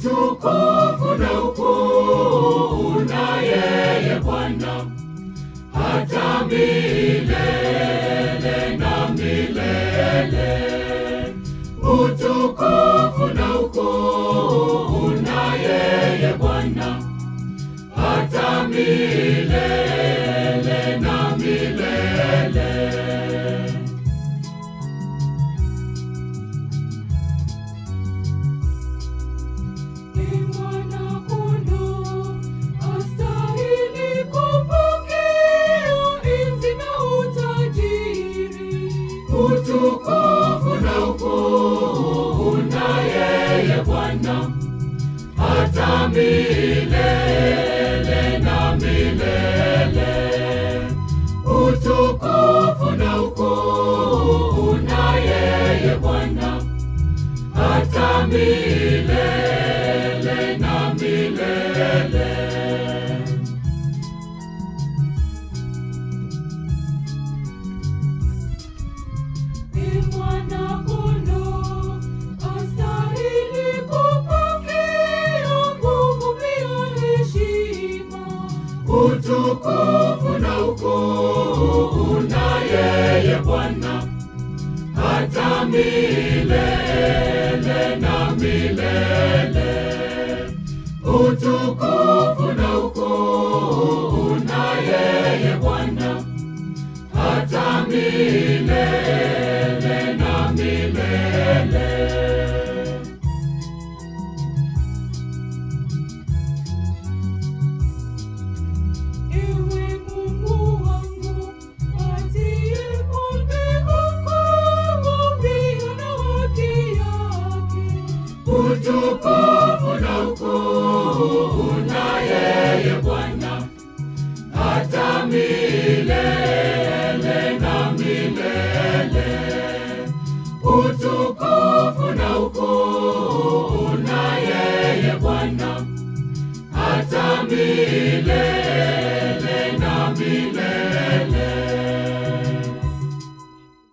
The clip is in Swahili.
Utukufu na ukuu una yeye Bwana, hata milele na milele. Utukufu na ukuu una yeye Bwana, hata milele na milele. Utukufu na ukuu una yeye Bwana, hata milele na milele. Utukufu na ukuu una yeye Bwana, hata milele na milele. Utukufu na ukuu una yeye Bwana, hata milele na milele. Utukufu na ukuu una yeye Bwana, hata milele na milele. Utukufu na ukuu una yeye Bwana, hata milele na milele. Utukufu na ukuu una yeye Bwana, hata milele.